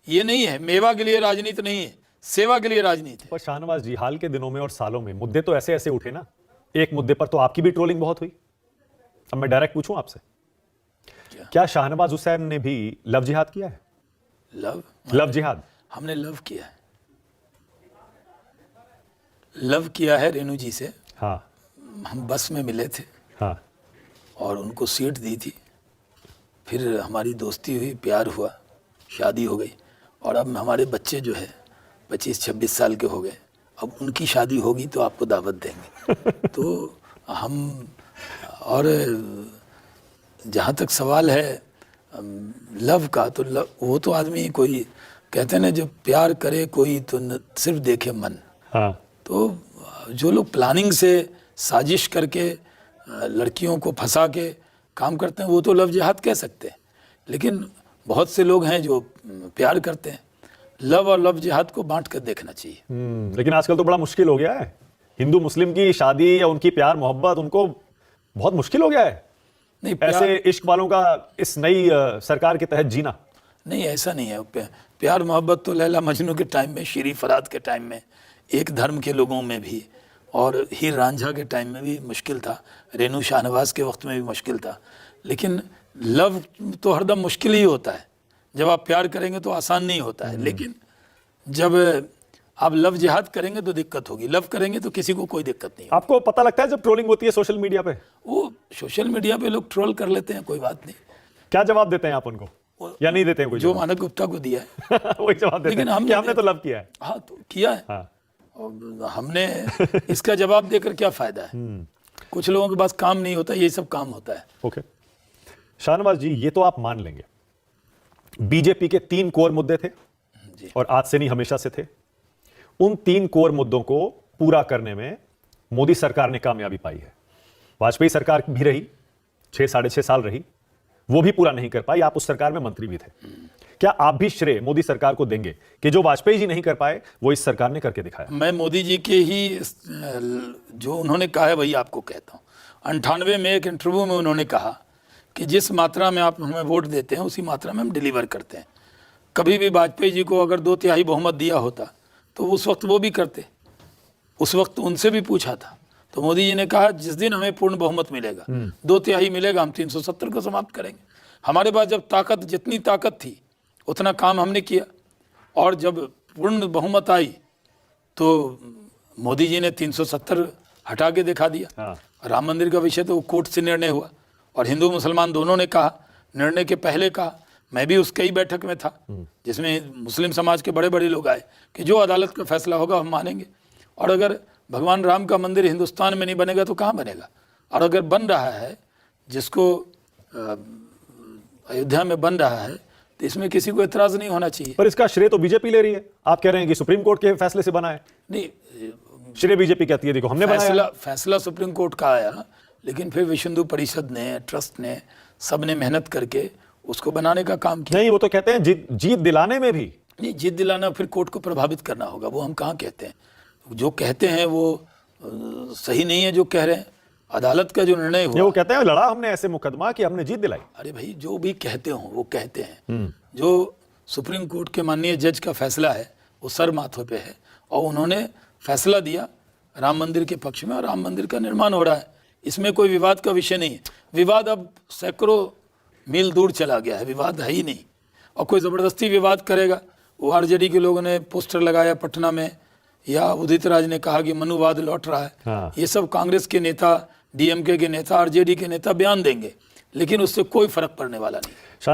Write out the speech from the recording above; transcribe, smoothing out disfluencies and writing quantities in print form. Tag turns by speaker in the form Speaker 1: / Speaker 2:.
Speaker 1: ये नहीं है, मेवा के लिए राजनीति नहीं है, सेवा के लिए राजनीति है।
Speaker 2: पर शाहनवाज जी, हाल के दिनों में और सालों में मुद्दे तो ऐसे ऐसे उठे ना, एक मुद्दे पर तो आपकी भी ट्रोलिंग बहुत हुई। अब मैं डायरेक्ट पूछूं आपसे, क्या शाहनवाज हुसैन ने भी लव जिहाद किया है? लव जिहाद?
Speaker 1: हमने लव किया है, लव किया है रेणु जी से।
Speaker 2: हाँ।
Speaker 1: हम बस में मिले थे।
Speaker 2: हाँ।
Speaker 1: और उनको सीट दी थी, फिर हमारी दोस्ती हुई, प्यार हुआ, शादी हो गई, और अब हमारे बच्चे जो है 25-26 साल के हो गए। अब उनकी शादी होगी तो आपको दावत देंगे। तो हम, और जहाँ तक सवाल है लव का, तो लव वो तो आदमी, कोई कहते हैं ना, जब प्यार करे कोई तो सिर्फ देखे मन।
Speaker 2: हाँ।
Speaker 1: तो जो लोग प्लानिंग से, साजिश करके लड़कियों को फंसा के काम करते हैं, वो तो लव जिहाद कह सकते हैं। लेकिन बहुत से लोग हैं जो प्यार करते हैं। लव और लव जिहाद को बांट कर देखना चाहिए।
Speaker 2: लेकिन आजकल तो बड़ा मुश्किल हो गया है, हिंदू मुस्लिम की शादी या उनकी प्यार मोहब्बत, उनको बहुत मुश्किल हो गया है।
Speaker 1: नहीं,
Speaker 2: ऐसे इश्क वालों का इस नई सरकार के तहत जीना।
Speaker 1: नहीं, ऐसा नहीं है। प्यार मोहब्बत तो लैला मजनू के टाइम में, शीरी फराद के टाइम में, एक धर्म के लोगों में भी, और हीर रांझा के टाइम में भी मुश्किल था, रेणु शाहनवाज के वक्त में भी मुश्किल था। लेकिन लव तो हरदम मुश्किल ही होता है। जब आप प्यार करेंगे तो आसान नहीं होता है, लेकिन जब आप लव जिहाद करेंगे तो दिक्कत होगी। लव करेंगे तो किसी को कोई दिक्कत नहीं।
Speaker 2: आपको पता लगता है जब ट्रोलिंग होती है सोशल मीडिया पे?
Speaker 1: वो सोशल मीडिया पे लोग ट्रोल कर लेते हैं, कोई बात नहीं।
Speaker 2: क्या जवाब देते हैं आप उनको, या नहीं देते हैं कोई?
Speaker 1: जो मानव गुप्ता को दिया है
Speaker 2: वही जवाब देते
Speaker 1: लेकिन
Speaker 2: हैं कि हमने तो लव किया है।
Speaker 1: हाँ, तो किया है।
Speaker 2: हाँ।
Speaker 1: और हमने इसका जवाब देकर क्या फायदा है? कुछ लोगों के पास काम नहीं होता, ये सब काम होता है।
Speaker 2: ओके शाहनवाज जी, ये तो आप मान लेंगे, बीजेपी के 3 कोर मुद्दे थे
Speaker 1: जी।
Speaker 2: और आज से नहीं, हमेशा से थे। उन 3 कोर मुद्दों को पूरा करने में मोदी सरकार ने कामयाबी पाई है। वाजपेयी सरकार भी रही, 6-6.5 साल रही, वो भी पूरा नहीं कर पाई। आप उस सरकार में मंत्री भी थे। क्या आप भी श्रेय मोदी सरकार को देंगे कि जो वाजपेयी जी नहीं कर पाए वो इस सरकार ने करके दिखाया?
Speaker 1: मैं मोदी जी के ही जो उन्होंने कहा है वही आपको कहता हूँ। 98 में एक इंटरव्यू में उन्होंने कहा कि जिस मात्रा में आप हमें वोट देते हैं उसी मात्रा में हम डिलीवर करते हैं। कभी भी वाजपेयी जी को अगर 2/3 बहुमत दिया होता तो उस वक्त वो भी करते। उस वक्त उनसे भी पूछा था तो मोदी जी ने कहा जिस दिन हमें पूर्ण बहुमत मिलेगा, 2/3 मिलेगा, हम 370 को समाप्त करेंगे। हमारे पास जब ताकत, जितनी ताकत थी उतना काम हमने किया। और जब पूर्ण बहुमत आई तो मोदी जी ने 370 हटा के दिखा दिया।
Speaker 2: हाँ।
Speaker 1: राम मंदिर का विषय तो कोर्ट से निर्णय हुआ और हिंदू मुसलमान दोनों ने कहा, निर्णय के पहले कहा। मैं भी उस कई बैठक में था जिसमें मुस्लिम समाज के बड़े बड़े लोग आए कि जो अदालत का फैसला होगा हम मानेंगे। और अगर भगवान राम का मंदिर हिंदुस्तान में नहीं बनेगा तो कहाँ बनेगा? और अगर बन रहा है, जिसको अयोध्या में बन रहा है, तो इसमें किसी को एतराज नहीं होना चाहिए।
Speaker 2: पर इसका श्रेय तो बीजेपी ले रही है। आप कह रहे हैं कि सुप्रीम कोर्ट के फैसले से बना है।
Speaker 1: नहीं,
Speaker 2: श्रेय बीजेपी कहती है देखो हमने बनाया।
Speaker 1: फैसला सुप्रीम कोर्ट का आया, लेकिन फिर विश्व हिंदू परिषद ने, ट्रस्ट ने, सब ने मेहनत करके उसको बनाने का काम किया।
Speaker 2: नहीं, वो तो कहते हैं जीत दिलाने में भी।
Speaker 1: नहीं, जीत दिलाना फिर कोर्ट को प्रभावित करना होगा, वो हम कहाँ कहते हैं। जो कहते हैं वो सही नहीं है जो कह रहे हैं। अदालत का जो निर्णय हुआ,
Speaker 2: वो कहते हैं लड़ा हमने ऐसे मुकदमा कि हमने जीत दिलाई।
Speaker 1: अरे भाई, जो भी कहते हो वो कहते हैं। जो सुप्रीम कोर्ट के माननीय जज का फैसला है वो सर माथे पे है और उन्होंने फैसला दिया राम मंदिर के पक्ष में और राम मंदिर का निर्माण हो रहा है। इसमें कोई विवाद का विषय नहीं है। विवाद अब सैकड़ों मील दूर चला गया है, विवाद है ही नहीं। और कोई ज़बरदस्ती विवाद करेगा, वो आरजेडी के लोगों ने पोस्टर लगाया पटना में, या उदित राज ने कहा कि मनुवाद लौट रहा है।
Speaker 2: हाँ।
Speaker 1: ये सब कांग्रेस के नेता, डीएमके के नेता, आरजेडी के नेता बयान देंगे, लेकिन उससे कोई फर्क पड़ने वाला नहीं।